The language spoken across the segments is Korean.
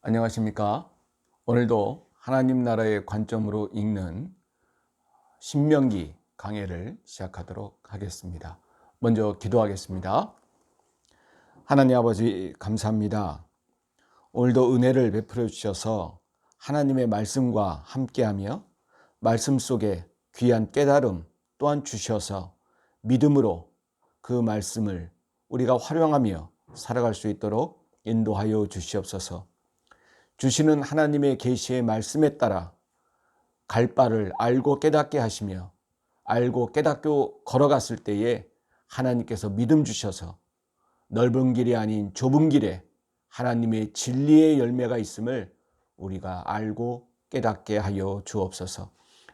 안녕하십니까? 오늘도 하나님 나라의 관점으로 읽는 신명기 강해를 시작하도록 하겠습니다. 먼저 기도하겠습니다. 하나님 아버지 감사합니다. 오늘도 은혜를 베풀어 주셔서 하나님의 말씀과 함께하며 말씀 속에 귀한 깨달음 또한 주셔서 믿음으로 그 말씀을 우리가 활용하며 살아갈 수 있도록 인도하여 주시옵소서. 주시는 하나님의 계시의 말씀에 따라 갈 바를 알고 깨닫게 하시며 알고 깨닫고 걸어갔을 때에 하나님께서 믿음 주셔서 넓은 길이 아닌 좁은 길에 하나님의 진리의 열매가 있음을 우리가 알고 깨닫게 하여 주옵소서.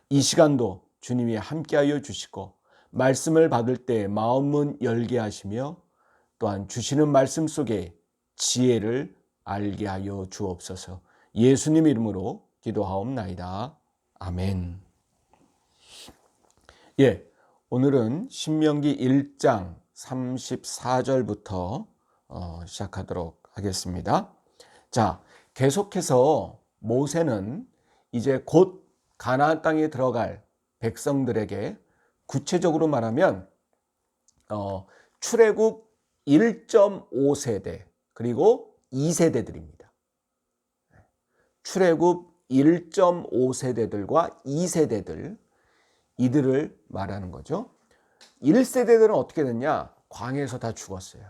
이 시간도 주님이 함께하여 주시고 말씀을 받을 때 마음문 열게 하시며 또한 주시는 말씀 속에 지혜를 알게 하여 주옵소서. 예수님 이름으로 기도하옵나이다. 아멘. 오늘은 신명기 1장 34절부터 시작하도록 하겠습니다. 자, 계속해서 모세는 이제 곧 가나안 땅에 들어갈 백성들에게 구체적으로 말하면 출애굽 1.5세대 그리고 2세대들입니다. 출애굽 1.5세대들과 2세대들 이들을 말하는 거죠. 1세대들은 어떻게 됐냐? 광야에서 다 죽었어요.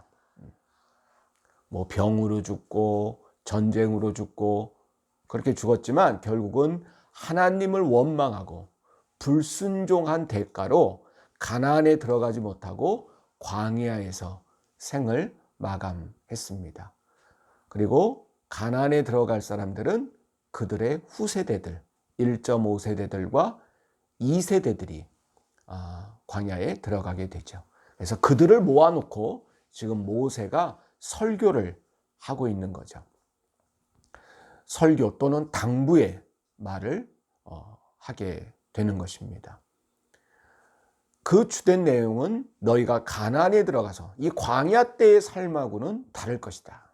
뭐 병으로 죽고 전쟁으로 죽고 그렇게 죽었지만 결국은 하나님을 원망하고 불순종한 대가로 가나안에 들어가지 못하고 광야에서 생을 마감했습니다. 그리고 가나안에 들어갈 사람들은 그들의 후세대들 1.5세대들과 2세대들이 광야에 들어가게 되죠. 그래서 그들을 모아놓고 지금 모세가 설교를 하고 있는 거죠. 설교 또는 당부의 말을 하게 되는 것입니다. 그 주된 내용은 너희가 가나안에 들어가서 이 광야 때의 삶하고는 다를 것이다.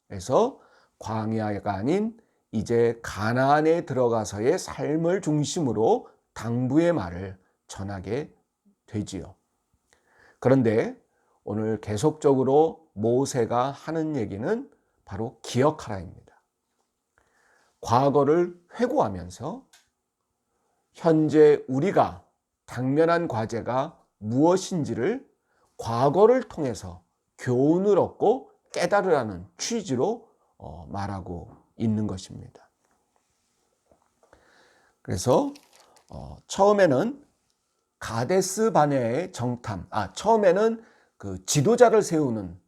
그래서 광야가 아닌 이제 가나안에 들어가서의 삶을 중심으로 당부의 말을 전하게 되지요. 그런데 오늘 계속적으로 모세가 하는 얘기는 바로 기억하라입니다. 과거를 회고하면서 현재 우리가 당면한 과제가 무엇인지를 과거를 통해서 교훈을 얻고 깨달으라는 취지로 말하고 있는 것입니다. 그래서 처음에는 가데스 바네아의 정탐, 처음에는 그 지도자를 세우는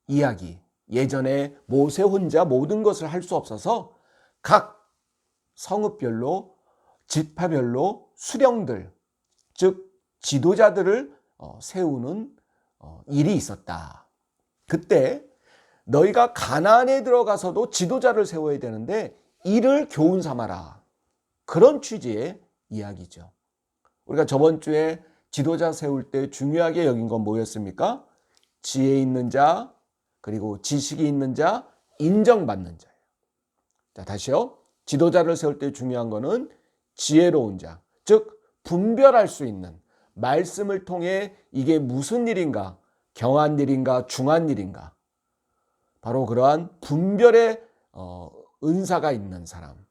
이야기, 예전에 모세 혼자 모든 것을 할 수 없어서 각 성읍별로 지파별로 수령들, 즉 지도자들을 세우는 일이 있었다. 그때 너희가 가나안에 들어가서도 지도자를 세워야 되는데 이를 교훈 삼아라. 그런 취지의 이야기죠. 우리가 저번 주에 지도자 세울 때 중요하게 여긴 건 뭐였습니까? 지혜 있는 자, 그리고 지식이 있는 자, 인정받는 자예요. 자, 다시요. 지도자를 세울 때 중요한 거는 지혜로운 자, 즉 분별할 수 있는 말씀을 통해 이게 무슨 일인가, 경한 일인가, 중한 일인가, 바로 그러한 분별의 은사가 있는 사람.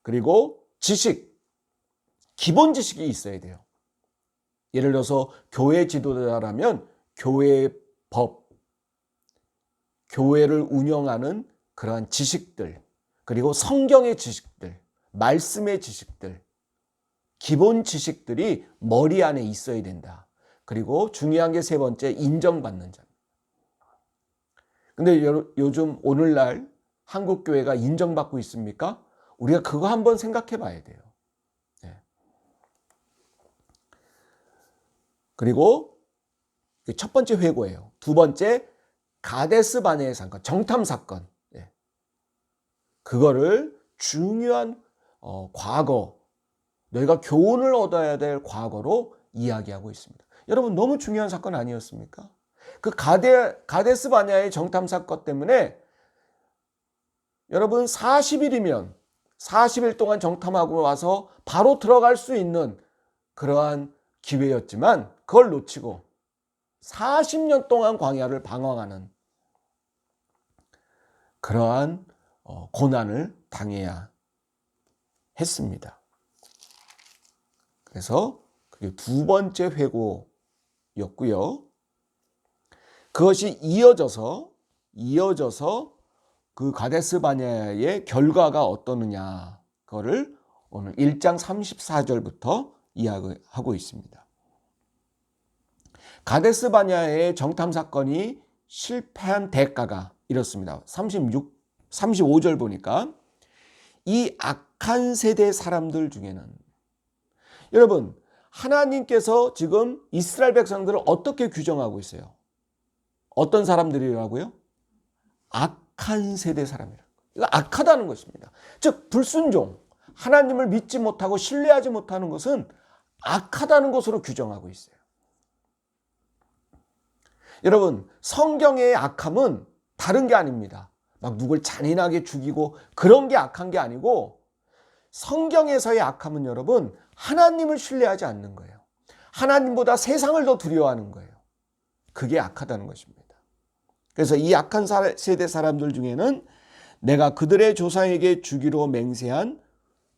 그리고 지식, 기본 지식이 있어야 돼요. 예를 들어서 교회 지도자라면 교회의 법, 교회를 운영하는 그러한 지식들, 그리고 성경의 지식들, 말씀의 지식들, 기본 지식들이 머리 안에 있어야 된다. 그리고 중요한 게 세 번째, 인정받는 자. 근데 요즘 오늘날 한국 교회가 인정받고 있습니까? 우리가 그거 한번 생각해 봐야 돼요. 네. 그리고 첫 번째 회고예요. 두 번째, 가데스 바네의 사건, 정탐 사건. 네. 그거를 중요한 과거, 너희가 교훈을 얻어야 될 과거로 이야기하고 있습니다. 여러분, 너무 중요한 사건 아니었습니까? 그 가데스 바네아의 정탐 사건 때문에 여러분 40일이면 40일 동안 정탐하고 와서 바로 들어갈 수 있는 그러한 기회였지만 그걸 놓치고 40년 동안 광야를 방황하는 그러한 고난을 당해야 했습니다. 그래서 그게 두 번째 회고였고요. 그것이 이어져서 그 가데스 바네아의 결과가 어떠느냐, 그거를 오늘 1장 34절부터 이야기하고 있습니다. 가데스 바네아의 정탐 사건이 실패한 대가가 이렇습니다. 35절 보니까 이 악한 세대 사람들 중에는, 여러분 하나님께서 지금 이스라엘 백성들을 어떻게 규정하고 있어요? 어떤 사람들이라고요? 악한 세대 사람이라고. 이거 악하다는 것입니다. 즉 불순종, 하나님을 믿지 못하고 신뢰하지 못하는 것은 악하다는 것으로 규정하고 있어요. 여러분 성경의 악함은 다른 게 아닙니다. 막 누굴 잔인하게 죽이고 그런 게 악한 게 아니고, 성경에서의 악함은 여러분 하나님을 신뢰하지 않는 거예요. 하나님보다 세상을 더 두려워하는 거예요. 그게 악하다는 것입니다. 그래서 이 악한 세대 사람들 중에는 내가 그들의 조상에게 주기로 맹세한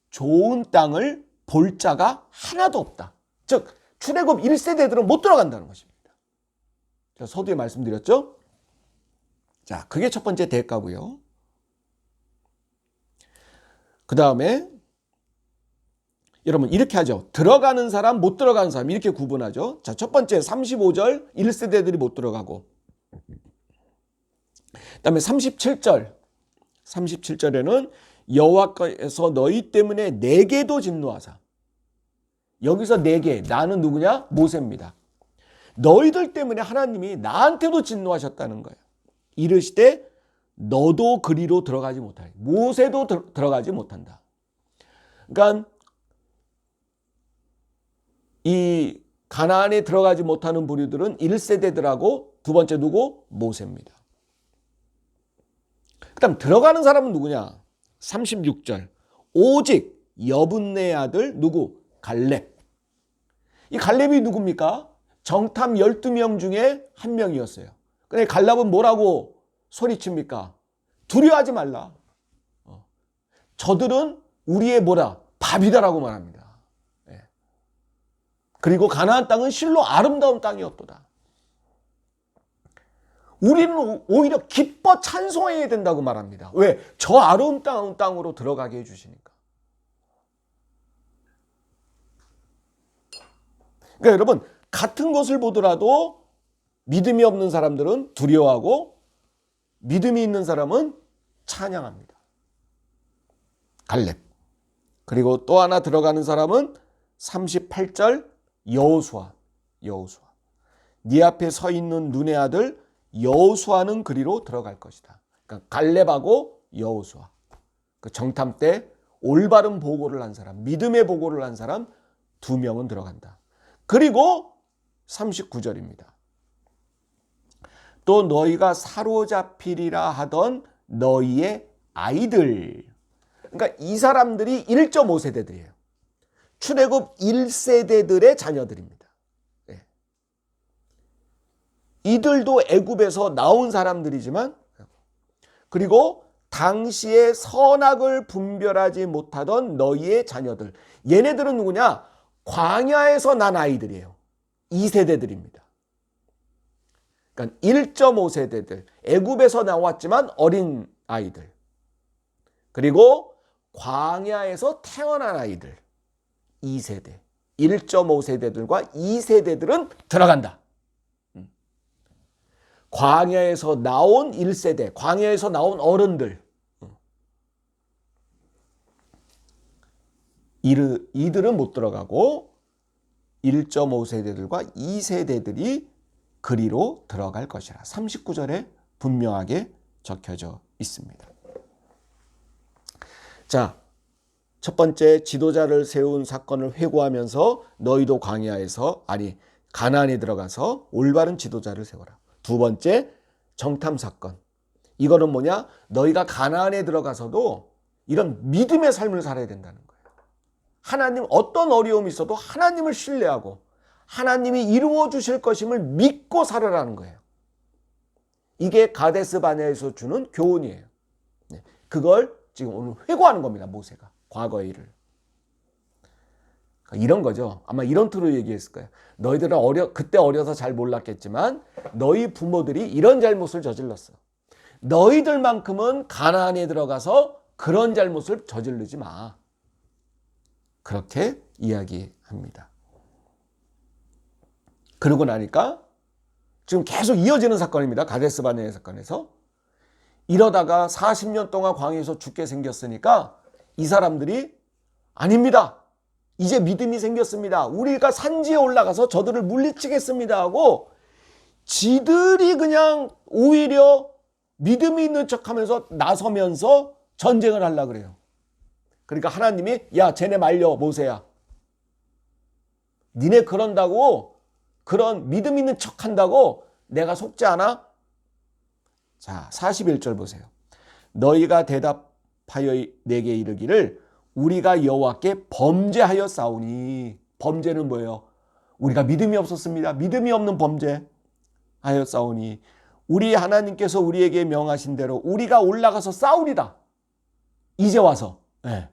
좋은 땅을 볼 자가 하나도 없다. 즉 출애굽 1세대들은 못 들어간다는 것입니다. 제가 서두에 말씀드렸죠. 자, 그게 첫 번째 대가고요. 그 다음에 여러분 이렇게 하죠. 들어가는 사람, 못 들어가는 사람 이렇게 구분하죠. 자, 첫 번째 35절 1세대들이 못 들어가고, 그 다음에 37절에는 여호와께서 너희 때문에 내게도 진노하사. 여기서 내게, 나는 누구냐? 모세입니다. 너희들 때문에 하나님이 나한테도 진노하셨다는 거예요. 이르시되 너도 그리로 들어가지 못하리. 모세도 들어가지 못한다. 그러니까 이 가나안에 들어가지 못하는 부류들은 1세대들하고 두 번째 누구? 모세입니다. 그 다음 들어가는 사람은 누구냐? 36절 오직 여분네 아들 누구? 갈렙. 이 갈렙이 누굽니까? 정탐 12명 중에 한 명이었어요. 근데 갈렙은 뭐라고 소리칩니까? 두려워하지 말라. 저들은 우리의 뭐라? 밥이다라고 말합니다. 그리고 가나안 땅은 실로 아름다운 땅이었도다. 우리는 오히려 기뻐 찬송해야 된다고 말합니다. 왜? 저 아름다운 땅으로 들어가게 해주시니까. 그러니까 여러분 같은 것을 보더라도 믿음이 없는 사람들은 두려워하고 믿음이 있는 사람은 찬양합니다. 갈렙. 그리고 또 하나 들어가는 사람은 38절 여호수아. 네 앞에 서 있는 눈의 아들 여호수아는 그리로 들어갈 것이다. 그러니까 갈렙하고 여호수아. 그 정탐 때 올바른 보고를 한 사람, 믿음의 보고를 한 사람 2명은 들어간다. 그리고 39절입니다. 또 너희가 사로잡히리라 하던 너희의 아이들. 그러니까 이 사람들이 1.5세대들이에요. 출애굽 1세대들의 자녀들입니다. 이들도 애굽에서 나온 사람들이지만, 그리고 당시에 선악을 분별하지 못하던 너희의 자녀들. 얘네들은 누구냐? 광야에서 난 아이들이에요. 2세대들입니다. 그러니까 1.5세대들. 애굽에서 나왔지만 어린 아이들. 그리고 광야에서 태어난 아이들. 2세대. 1.5세대들과 2세대들은 들어간다. 광야에서 나온 1세대, 광야에서 나온 어른들, 이들은 못 들어가고 1.5세대들과 2세대들이 그리로 들어갈 것이라 39절에 분명하게 적혀져 있습니다. 자, 첫 번째 지도자를 세운 사건을 회고하면서 너희도 가나안에 들어가서 올바른 지도자를 세워라. 두 번째 정탐 사건. 이거는 뭐냐? 너희가 가나안에 들어가서도 이런 믿음의 삶을 살아야 된다는 거예요. 하나님 어떤 어려움이 있어도 하나님을 신뢰하고 하나님이 이루어 주실 것임을 믿고 살아라는 거예요. 이게 가데스 바네아에서 주는 교훈이에요. 그걸 지금 오늘 회고하는 겁니다. 모세가 과거의 일을. 이런 거죠. 아마 이런 틀로 얘기했을 거예요. 너희들은 그때 어려서 잘 몰랐겠지만 너희 부모들이 이런 잘못을 저질렀어. 너희들만큼은 가나안에 들어가서 그런 잘못을 저지르지 마. 그렇게 이야기합니다. 그러고 나니까 지금 계속 이어지는 사건입니다. 가데스 바네아 사건에서. 이러다가 40년 동안 광야에서 죽게 생겼으니까 이 사람들이 아닙니다. 이제 믿음이 생겼습니다. 우리가 산지에 올라가서 저들을 물리치겠습니다 하고 지들이 그냥 오히려 믿음이 있는 척하면서 나서면서 전쟁을 하려고 그래요. 그러니까 하나님이 야 쟤네 말려 모세야. 니네 그런다고 그런 믿음 있는 척한다고 내가 속지 않아? 자 41절 보세요. 너희가 대답하여 내게 이르기를 우리가 여호와께 범죄하여 싸우니. 범죄는 뭐예요? 우리가 믿음이 없었습니다. 믿음이 없는 범죄하여 싸우니 우리 하나님께서 우리에게 명하신 대로 우리가 올라가서 싸우리다. 이제 와서. 네.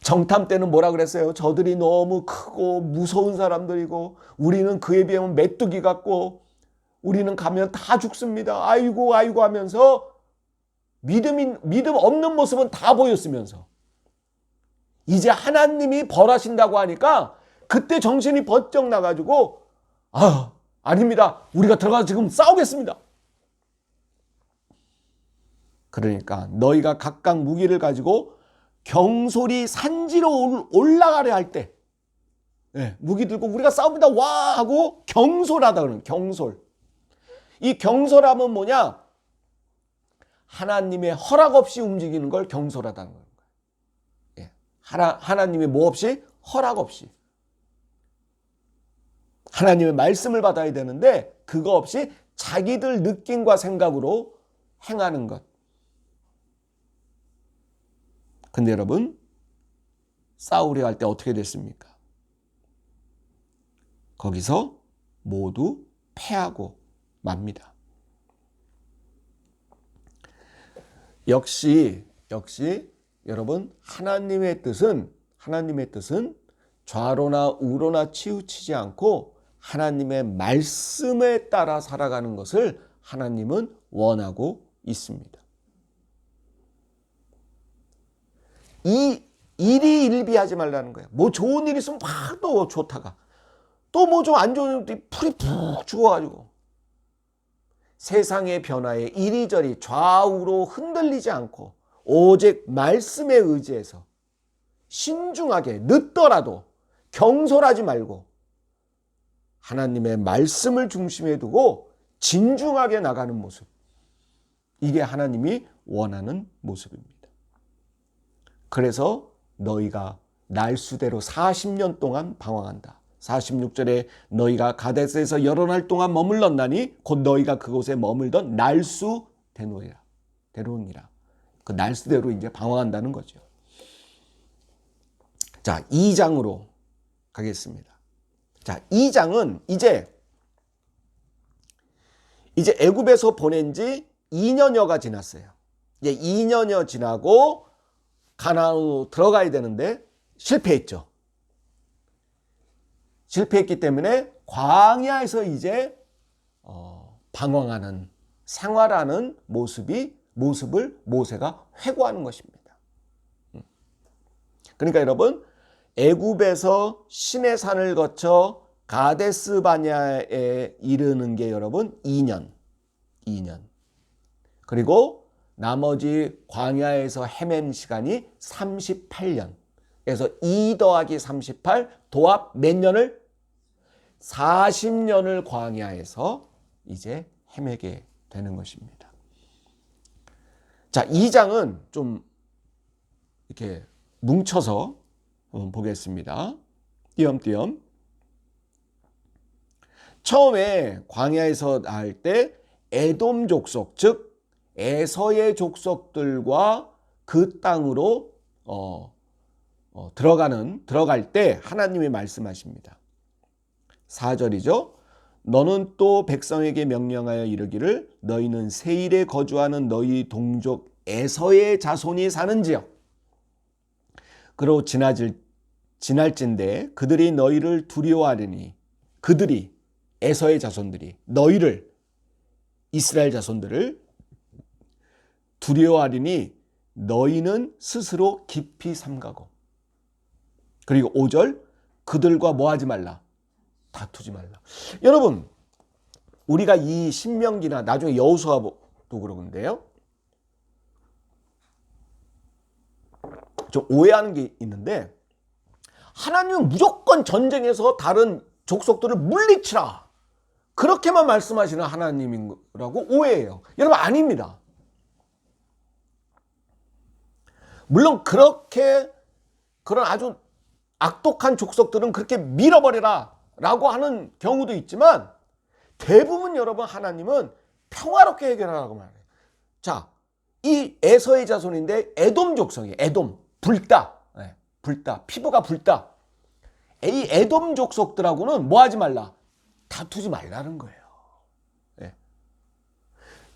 정탐 때는 뭐라 그랬어요? 저들이 너무 크고 무서운 사람들이고 우리는 그에 비하면 메뚜기 같고 우리는 가면 다 죽습니다. 아이고 아이고 하면서 믿음 없는 모습은 다 보였으면서 이제 하나님이 벌하신다고 하니까 그때 정신이 번쩍 나가지고 아닙니다. 우리가 들어가서 지금 싸우겠습니다. 그러니까 너희가 각각 무기를 가지고 경솔이 산지로 올라가려 할 때 무기 들고 우리가 싸웁니다. 와 하고 경솔하다 그러는 경솔. 이 경솔함은 뭐냐? 하나님의 허락 없이 움직이는 걸 경솔하다는 거예요. 하나님의 뭐 없이? 허락 없이. 하나님의 말씀을 받아야 되는데 그거 없이 자기들 느낌과 생각으로 행하는 것. 근데 여러분 싸우려 할 때 어떻게 됐습니까? 거기서 모두 패하고 맙니다. 역시 여러분 하나님의 뜻은 좌로나 우로나 치우치지 않고 하나님의 말씀에 따라 살아가는 것을 하나님은 원하고 있습니다. 이 일이 일비하지 말라는 거예요. 뭐 좋은 일 있으면 막 또 좋다가 또 뭐 좀 안 좋은 일이 풀이 푹 죽어가지고 세상의 변화에 이리저리 좌우로 흔들리지 않고 오직 말씀에 의지해서 신중하게 늦더라도 경솔하지 말고 하나님의 말씀을 중심에 두고 진중하게 나가는 모습. 이게 하나님이 원하는 모습입니다. 그래서 너희가 날수대로 40년 동안 방황한다. 46절에 너희가 가데스에서 여러 날 동안 머물렀나니 곧 너희가 그곳에 머물던 날수 대노니라. 그 날수대로 이제 방황한다는 거죠. 자, 2장으로 가겠습니다. 자, 2장은 이제 애굽에서 보낸 지 2년여가 지났어요. 이제 2년여 지나고 가나안으로 들어가야 되는데 실패했죠. 실패했기 때문에 광야에서 이제 방황하는 생활하는 모습을 모세가 회고하는 것입니다. 그러니까 여러분 애굽에서 시내 산을 거쳐 가데스 바네아에 이르는 게 여러분 2년. 그리고 나머지 광야에서 헤맨 시간이 38년. 그래서 2 더하기 38 도합 몇 년을? 40년을 광야에서 이제 헤매게 되는 것입니다. 자, 2장은 좀 이렇게 뭉쳐서 한번 보겠습니다. 띄엄띄엄. 처음에 광야에서 나올 때 에돔 족속, 즉 에서의 족속들과 그 땅으로 들어갈 때 하나님이 말씀하십니다. 4절이죠. 너는 또 백성에게 명령하여 이르기를 너희는 세일에 거주하는 너희 동족 에서의 자손이 사는 지역 그로 지날진대 그들이 너희를 두려워하리니 그들이 에서의 자손들이 너희를 이스라엘 자손들을 두려워하리니 너희는 스스로 깊이 삼가고 그리고 5절 그들과 뭐하지 말라 다투지 말라. 여러분 우리가 이 신명기나 나중에 여호수아도 그러는데요. 좀 오해하는 게 있는데 하나님은 무조건 전쟁에서 다른 족속들을 물리치라 그렇게만 말씀하시는 하나님이라고 오해해요. 여러분 아닙니다. 물론 그렇게 그런 아주 악독한 족속들은 그렇게 밀어버리라 라고 하는 경우도 있지만 대부분 여러분 하나님은 평화롭게 해결하라고 말해요. 자, 이 에서의 자손인데 에돔 족속이에요. 에돔, 불다. 불다. 피부가 불다. 이 에돔 족속들하고는 뭐 하지 말라? 다투지 말라는 거예요.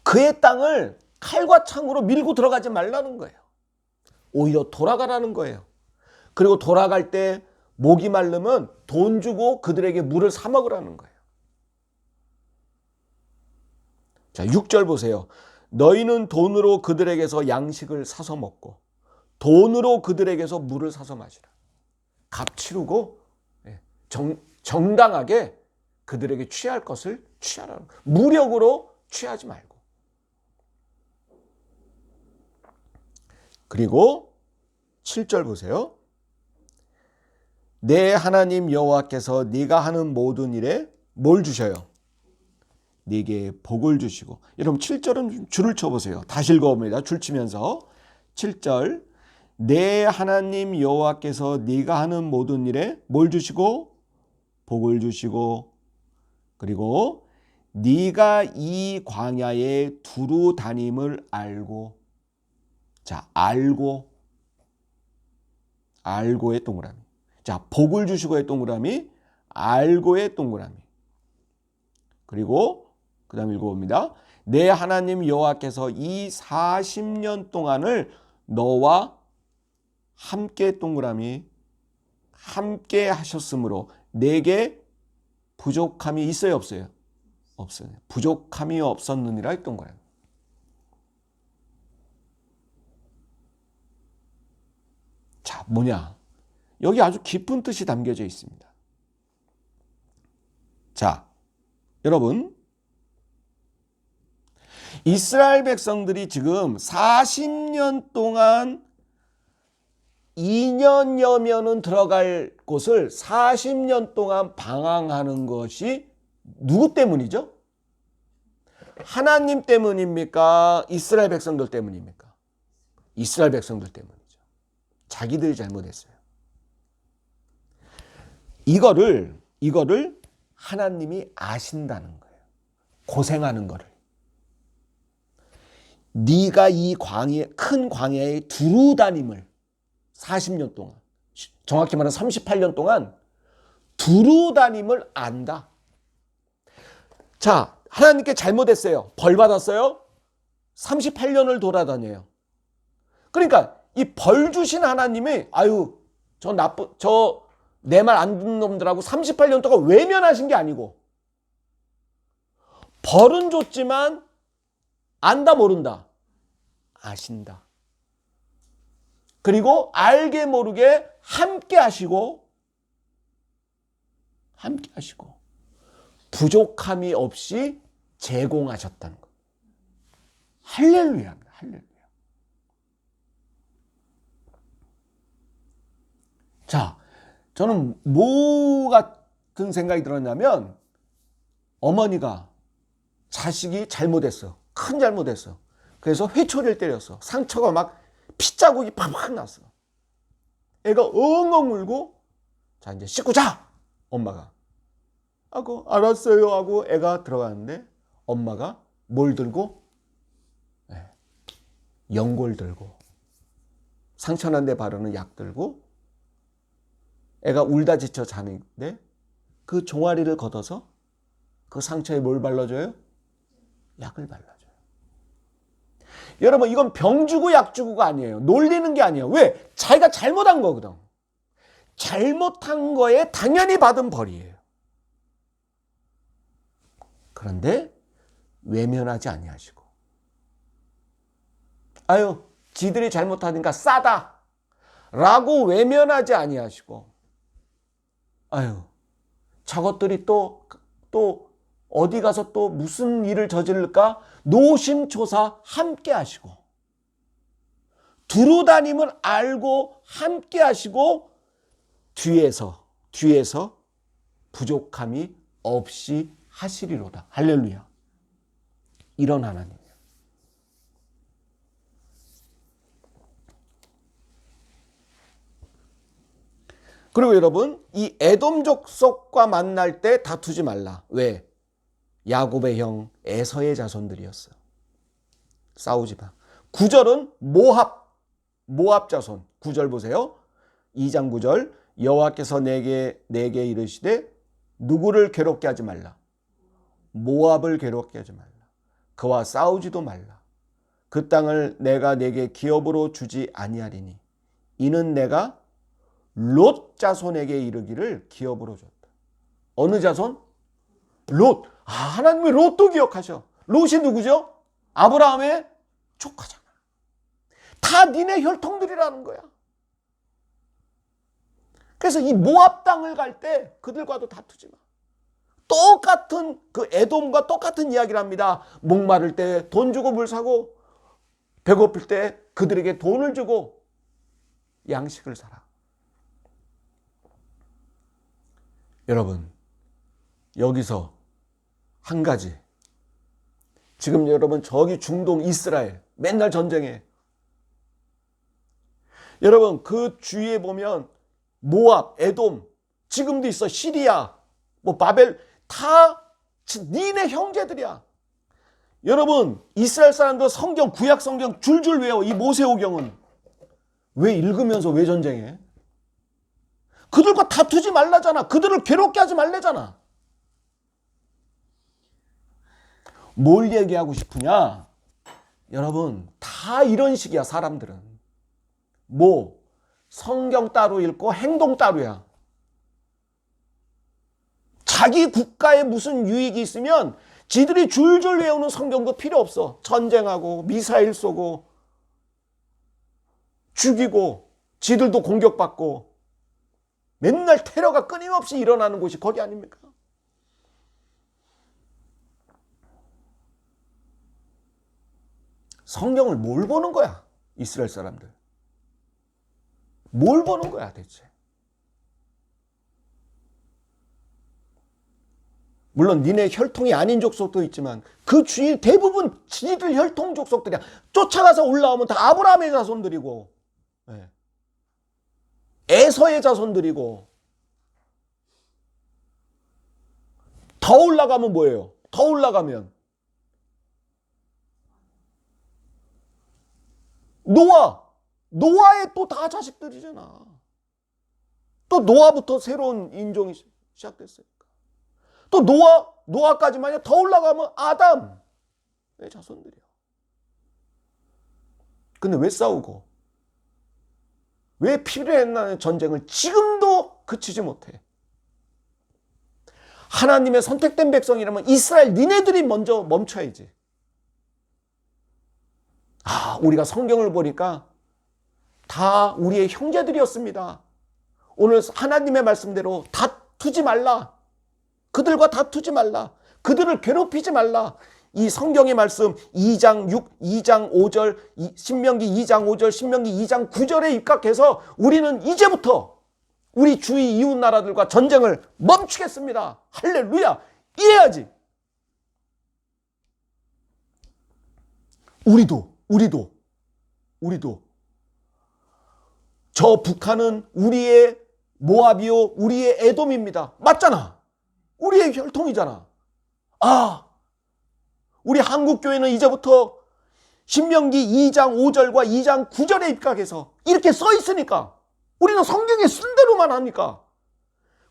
그의 땅을 칼과 창으로 밀고 들어가지 말라는 거예요. 오히려 돌아가라는 거예요. 그리고 돌아갈 때 목이 마르면 돈 주고 그들에게 물을 사 먹으라는 거예요. 자, 6절 보세요. 너희는 돈으로 그들에게서 양식을 사서 먹고 돈으로 그들에게서 물을 사서 마시라. 값 치르고 정당하게 그들에게 취할 것을 취하라는 거예요. 무력으로 취하지 말고. 그리고 7절 보세요. 내 하나님 여호와께서 네가 하는 모든 일에 뭘 주셔요? 네게 복을 주시고. 여러분 7절은 줄을 쳐보세요. 다시 읽어봅니다. 줄 치면서 7절 내 하나님 여호와께서 네가 하는 모든 일에 뭘 주시고? 복을 주시고 그리고 네가 이 광야에 두루 다님을 알고. 자, 알고의 동그라미. 자, 복을 주시고의 동그라미, 알고의 동그라미. 그리고 그 다음 읽어봅니다. 내 하나님 여호와께서 이 40년 동안을 너와 함께 동그라미 함께 하셨으므로 내게 부족함이 있어요 없어요? 없어요. 부족함이 없었느니라 했던 거예요. 자, 뭐냐? 여기 아주 깊은 뜻이 담겨져 있습니다. 자, 여러분 이스라엘 백성들이 지금 40년 동안 2년여면은 들어갈 곳을 40년 동안 방황하는 것이 누구 때문이죠? 하나님 때문입니까? 이스라엘 백성들 때문입니까? 이스라엘 백성들 때문이죠. 자기들이 잘못했어요. 이거를 하나님이 아신다는 거예요. 고생하는 거를. 네가 이 큰 광야에 두루 다님을 40년 동안, 정확히 말하면 38년 동안 두루 다님을 안다. 자, 하나님께 잘못했어요. 벌 받았어요. 38년을 돌아다녀요. 그러니까 이 벌 주신 하나님이 내 말 안 듣는 놈들하고 38년 동안 외면하신 게 아니고 벌은 줬지만 안다 모른다. 아신다. 그리고 알게 모르게 함께 하시고 부족함이 없이 제공하셨다는 것. 할렐루야입니다. 할렐루야. 자, 저는 뭐 같은 생각이 들었냐면 어머니가 자식이 잘못했어. 큰 잘못했어. 그래서 회초리를 때렸어. 상처가 막 피자국이 팍팍 났어. 애가 엉엉 울고 자 이제 씻고 자! 엄마가 하고 알았어요 하고 애가 들어가는데 엄마가 뭘 들고? 연골 들고 상처 난 데 바르는 약 들고 애가 울다 지쳐 자는데 그 종아리를 걷어서 그 상처에 뭘 발라줘요? 약을 발라줘요. 여러분, 이건 병 주고 약 주고가 아니에요. 놀리는 게 아니에요. 왜? 자기가 잘못한 거거든. 잘못한 거에 당연히 받은 벌이에요. 그런데 외면하지 아니하시고, 아유, 지들이 잘못하니까 싸다 라고 외면하지 아니하시고, 아유, 저것들이 또 어디 가서 또 무슨 일을 저지를까 노심초사 함께 하시고, 두루다님을 알고 함께 하시고, 뒤에서 부족함이 없이 하시리로다. 할렐루야. 이런 하나님이에요. 그리고 여러분, 이 에돔 족속과 만날 때 다투지 말라. 왜? 야곱의 형 에서의 자손들이었어. 싸우지 마. 9절은 모압 자손. 9절 보세요. 2장 9절. 여호와께서 내게 이르시되 누구를 괴롭게 하지 말라. 모압을 괴롭게 하지 말라. 그와 싸우지도 말라. 그 땅을 내가 내게 기업으로 주지 아니하리니 이는 내가 롯 자손에게 이르기를 기업으로 줬다. 어느 자손? 롯. 하나님이 롯도 기억하셔. 롯이 누구죠? 아브라함의 조카잖아. 다 니네 혈통들이라는 거야. 그래서 이 모압 땅을 갈 때 그들과도 다투지 마. 똑같은 그 에돔과 똑같은 이야기를 합니다. 목마를 때 돈 주고 물 사고, 배고플 때 그들에게 돈을 주고 양식을 사라. 여러분, 여기서 한 가지. 지금 여러분 저기 중동 이스라엘 맨날 전쟁해. 여러분 그 주위에 보면 모압, 에돔, 지금도 있어. 시리아, 바벨, 다 니네 형제들이야. 여러분 이스라엘 사람들 성경, 구약 성경 줄줄 외워. 이 모세오경은 왜 읽으면서 왜 전쟁해? 그들과 다투지 말라잖아. 그들을 괴롭게 하지 말래잖아. 뭘 얘기하고 싶으냐? 여러분 다 이런 식이야. 사람들은 성경 따로 읽고 행동 따로야. 자기 국가에 무슨 유익이 있으면 지들이 줄줄 외우는 성경도 필요 없어. 전쟁하고 미사일 쏘고 죽이고 지들도 공격받고 맨날 테러가 끊임없이 일어나는 곳이 거기 아닙니까? 성경을 뭘 보는 거야? 이스라엘 사람들. 뭘 보는 거야 대체? 물론 니네 혈통이 아닌 족속도 있지만 그 주위 대부분 지들 혈통 족속들이야. 쫓아가서 올라오면 다 아브라함의 자손들이고 에서의 자손들이고. 더 올라가면 뭐예요? 더 올라가면 노아의 또 다 자식들이잖아. 또 노아부터 새로운 인종이 시작됐으니까. 또 노아까지만요. 더 올라가면 아담의 자손들이야. 근데 왜 싸우고? 왜 피를 나는 전쟁을 지금도 그치지 못해? 하나님의 선택된 백성이라면 이스라엘 니네들이 먼저 멈춰야지. 우리가 성경을 보니까 다 우리의 형제들이었습니다. 오늘 하나님의 말씀대로 다투지 말라. 그들과 다투지 말라. 그들을 괴롭히지 말라. 이 성경의 말씀 2장 6, 2장 5절, 신명기 2장 5절, 신명기 2장 9절에 입각해서 우리는 이제부터 우리 주위 이웃 나라들과 전쟁을 멈추겠습니다. 할렐루야. 이래야지. 우리도 저 북한은 우리의 모압이요 우리의 에돔입니다. 맞잖아. 우리의 혈통이잖아. 우리 한국교회는 이제부터 신명기 2장 5절과 2장 9절에 입각해서 이렇게 써 있으니까 우리는 성경에 쓴 대로만 하니까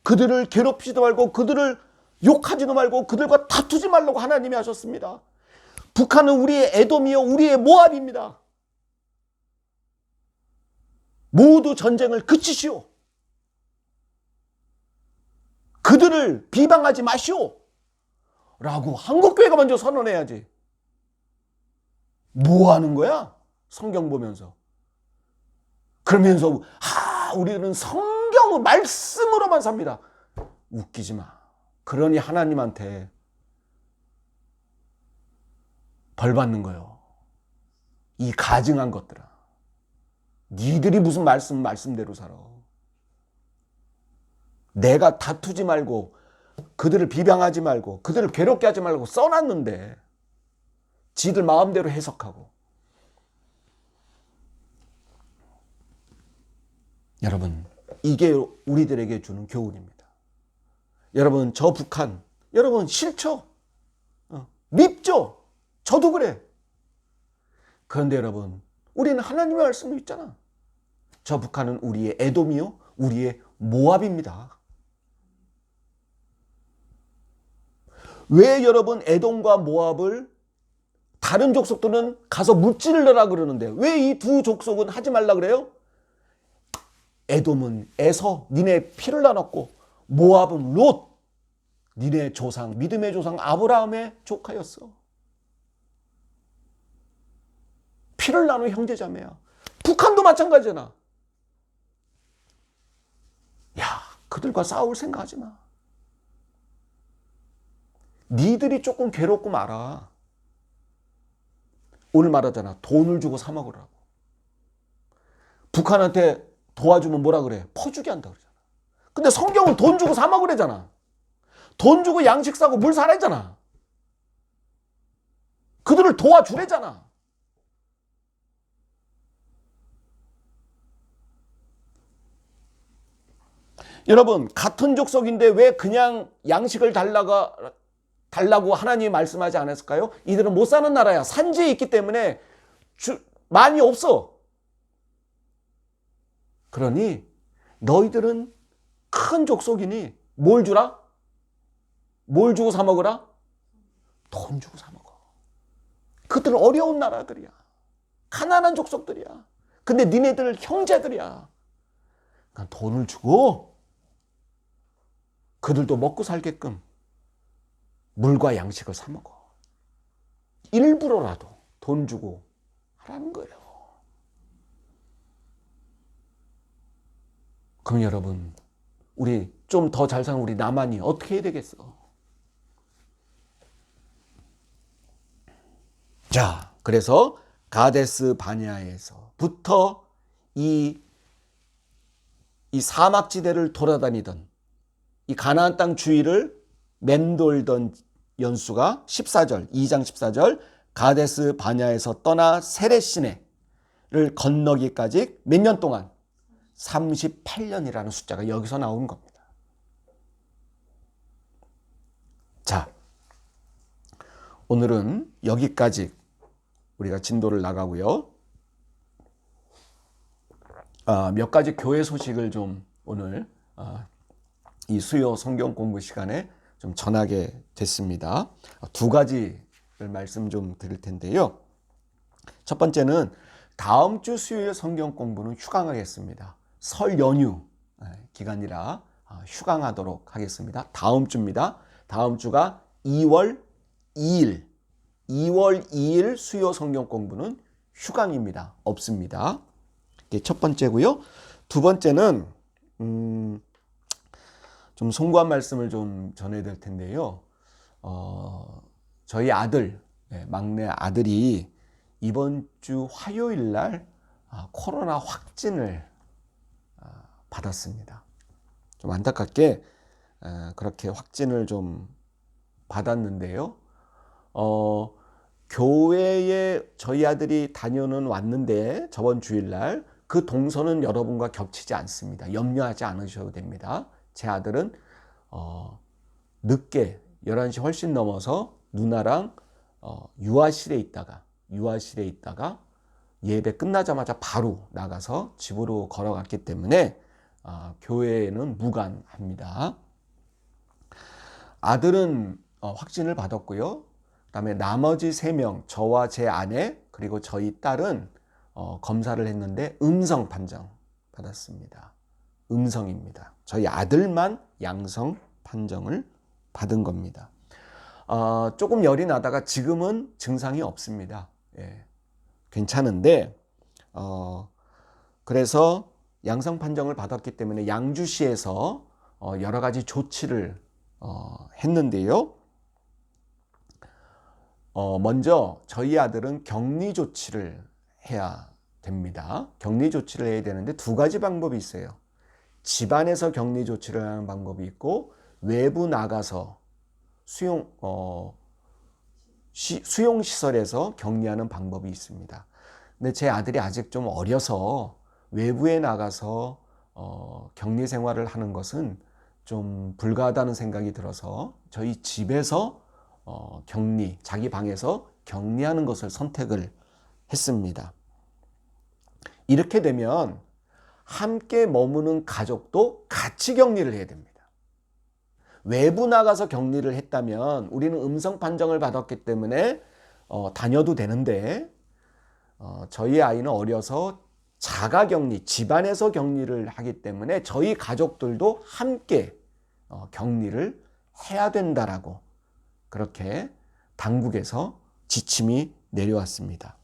그들을 괴롭히지도 말고 그들을 욕하지도 말고 그들과 다투지 말라고 하나님이 하셨습니다. 북한은 우리의 에돔이요 우리의 모압입니다. 모두 전쟁을 그치시오. 그들을 비방하지 마시오. 라고 한국교회가 먼저 선언해야지. 뭐 하는 거야? 성경 보면서. 그러면서 우리는 성경 말씀으로만 삽니다. 웃기지 마. 그러니 하나님한테 벌 받는 거예요. 이 가증한 것들아. 니들이 무슨 말씀대로 살아. 내가 다투지 말고 그들을 비방하지 말고 그들을 괴롭게 하지 말고 써놨는데 지들 마음대로 해석하고. 여러분, 이게 우리들에게 주는 교훈입니다. 여러분, 저 북한 여러분 싫죠? 밉죠? 저도 그래. 그런데 여러분, 우리는 하나님의 말씀을 믿잖아. 저 북한은 우리의 에돔이요 우리의 모압입니다. 왜 여러분 에돔과 모압을 다른 족속들은 가서 무찌르라 그러는데 왜 이 두 족속은 하지 말라 그래요? 에돔은 에서 니네 피를 나눴고 모압은 롯 니네 조상 믿음의 조상 아브라함의 조카였어. 피를 나눈 형제자매야. 북한도 마찬가지잖아. 야, 그들과 싸울 생각하지 마. 니들이 조금 괴롭고 말아. 오늘 말하잖아. 돈을 주고 사 먹으라고. 북한한테 도와주면 뭐라 그래? 퍼주게 한다 그러잖아. 근데 성경은 돈 주고 사 먹으래잖아. 돈 주고 양식 사고 물 사래잖아. 그들을 도와주래잖아. 여러분, 같은 족속인데 왜 그냥 양식을 달라고 하나님이 말씀하지 않았을까요? 이들은 못 사는 나라야. 산지에 있기 때문에 많이 없어. 그러니 너희들은 큰 족속이니 뭘 주라? 뭘 주고 사 먹으라? 돈 주고 사 먹어. 그들은 어려운 나라들이야. 가난한 족속들이야. 근데 니네들 형제들이야. 그러니까 돈을 주고 그들도 먹고 살게끔 물과 양식을 사 먹어. 일부러라도 돈 주고 하라는 거예요. 그럼 여러분, 우리 좀 더 잘 사는 우리 남한이 어떻게 해야 되겠어? 자, 그래서 가데스 바네아에서부터 이 사막지대를 돌아다니던 이 가나안 땅 주위를 맴돌던 연수가 14절, 2장 14절 가데스 바네아에서 떠나 세레시네를 건너기까지 몇 년 동안? 38년이라는 숫자가 여기서 나온 겁니다. 자, 오늘은 여기까지 우리가 진도를 나가고요. 몇 가지 교회 소식을 좀 오늘 이 수요 성경 공부 시간에 좀 전하게 됐습니다. 두 가지를 말씀 좀 드릴 텐데요. 첫 번째는 다음 주 수요일 성경 공부는 휴강하겠습니다. 설 연휴 기간이라 휴강하도록 하겠습니다. 다음 주입니다. 다음 주가 2월 2일 수요 성경 공부는 휴강입니다. 없습니다. 이게 첫 번째고요. 두 번째는 좀 송구한 말씀을 좀 전해야 될 텐데요. 저희 아들, 막내 아들이 이번 주 화요일 날 코로나 확진을 받았습니다. 좀 안타깝게 그렇게 확진을 좀 받았는데요. 교회에 저희 아들이 다녀는 왔는데 저번 주일날 그 동선은 여러분과 겹치지 않습니다. 염려하지 않으셔도 됩니다. 제 아들은 늦게 11시 훨씬 넘어서 누나랑 유아실에 있다가 유아실에 있다가 예배 끝나자마자 바로 나가서 집으로 걸어갔기 때문에 교회에는 무관합니다. 아들은 확진을 받았고요. 그다음에 나머지 3명, 저와 제 아내 그리고 저희 딸은 검사를 했는데 음성 판정 받았습니다. 음성입니다. 저희 아들만 양성 판정을 받은 겁니다. 조금 열이 나다가 지금은 증상이 없습니다. 예, 괜찮은데 그래서 양성 판정을 받았기 때문에 양주시에서 여러 가지 조치를 했는데요. 먼저 저희 아들은 격리 조치를 해야 됩니다. 격리 조치를 해야 되는데 2가지 방법이 있어요. 집안에서 격리 조치를 하는 방법이 있고 외부 나가서 수용시설에서 격리하는 방법이 있습니다. 근데 제 아들이 아직 좀 어려서 외부에 나가서 격리 생활을 하는 것은 좀 불가하다는 생각이 들어서 저희 집에서 자기 방에서 격리하는 것을 선택을 했습니다. 이렇게 되면 함께 머무는 가족도 같이 격리를 해야 됩니다. 외부 나가서 격리를 했다면 우리는 음성 판정을 받았기 때문에 다녀도 되는데 저희 아이는 어려서 자가격리, 집안에서 격리를 하기 때문에 저희 가족들도 함께 격리를 해야 된다라고 그렇게 당국에서 지침이 내려왔습니다.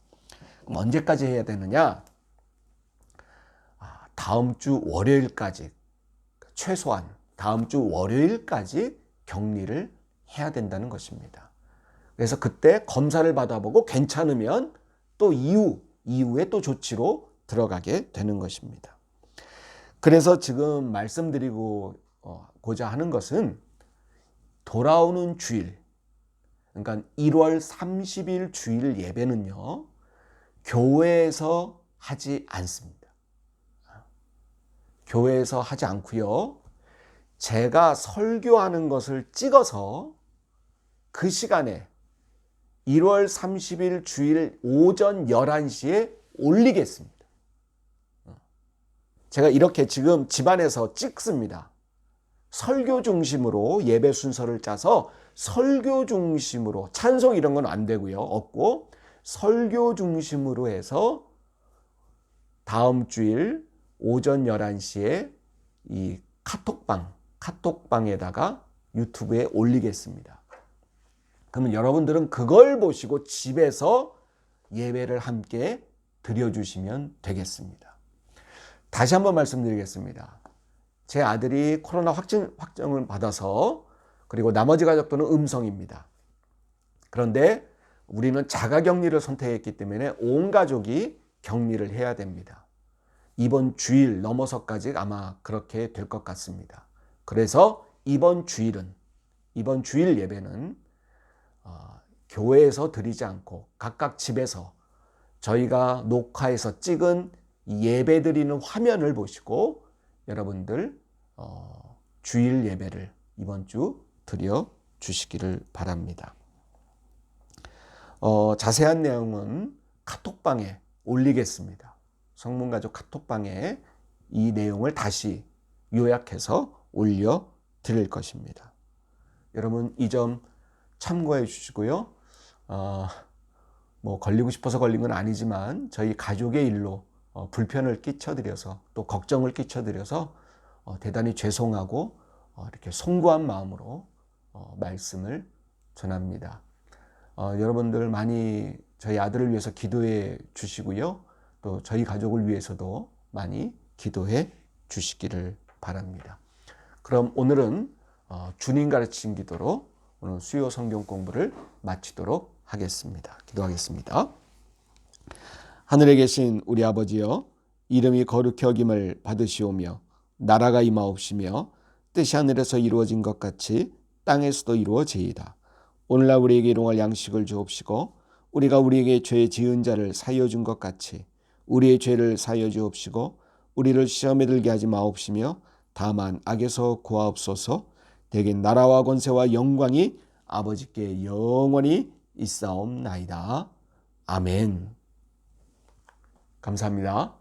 그럼 언제까지 해야 되느냐? 다음 주 월요일까지, 최소한 다음 주 월요일까지 격리를 해야 된다는 것입니다. 그래서 그때 검사를 받아보고 괜찮으면 또 이후에 또 조치로 들어가게 되는 것입니다. 그래서 지금 말씀드리고자 하는 것은 돌아오는 주일, 그러니까 1월 30일 주일 예배는요, 교회에서 하지 않습니다. 교회에서 하지 않고요. 제가 설교하는 것을 찍어서 그 시간에 1월 30일 주일 오전 11시에 올리겠습니다. 제가 이렇게 지금 집안에서 찍습니다. 설교 중심으로 예배 순서를 짜서 설교 중심으로 찬송 이런 건 안 되고요. 없고 설교 중심으로 해서 다음 주일 오전 11시에 이 카톡방에다가 유튜브에 올리겠습니다. 그러면 여러분들은 그걸 보시고 집에서 예배를 함께 드려주시면 되겠습니다. 다시 한번 말씀드리겠습니다. 제 아들이 코로나 확정을 받아서 그리고 나머지 가족들은 음성입니다. 그런데 우리는 자가격리를 선택했기 때문에 온 가족이 격리를 해야 됩니다. 이번 주일 넘어서까지 아마 그렇게 될 것 같습니다. 그래서 이번 주일 예배는 교회에서 드리지 않고 각각 집에서 저희가 녹화해서 찍은 예배 드리는 화면을 보시고 여러분들 주일 예배를 이번 주 드려 주시기를 바랍니다. 자세한 내용은 카톡방에 올리겠습니다. 성문가족 카톡방에 이 내용을 다시 요약해서 올려 드릴 것입니다. 여러분 이 점 참고해 주시고요. 걸리고 싶어서 걸린 건 아니지만 저희 가족의 일로 불편을 끼쳐드려서 또 걱정을 끼쳐드려서 대단히 죄송하고 이렇게 송구한 마음으로 말씀을 전합니다. 여러분들 많이 저희 아들을 위해서 기도해 주시고요. 또 저희 가족을 위해서도 많이 기도해 주시기를 바랍니다. 그럼 오늘은 주님 가르친 기도로 오늘 수요 성경 공부를 마치도록 하겠습니다. 기도하겠습니다. 하늘에 계신 우리 아버지여, 이름이 거룩히 여김을 받으시오며 나라가 임하옵시며 뜻이 하늘에서 이루어진 것 같이 땅에서도 이루어지이다. 오늘날 우리에게 일용할 양식을 주옵시고 우리가 우리에게 죄 지은 자를 사하여 준 것 같이 우리의 죄를 사하여 주옵시고 우리를 시험에 들게 하지 마옵시며 다만 악에서 구하옵소서. 대개 나라와 권세와 영광이 아버지께 영원히 있사옵나이다. 아멘. 감사합니다.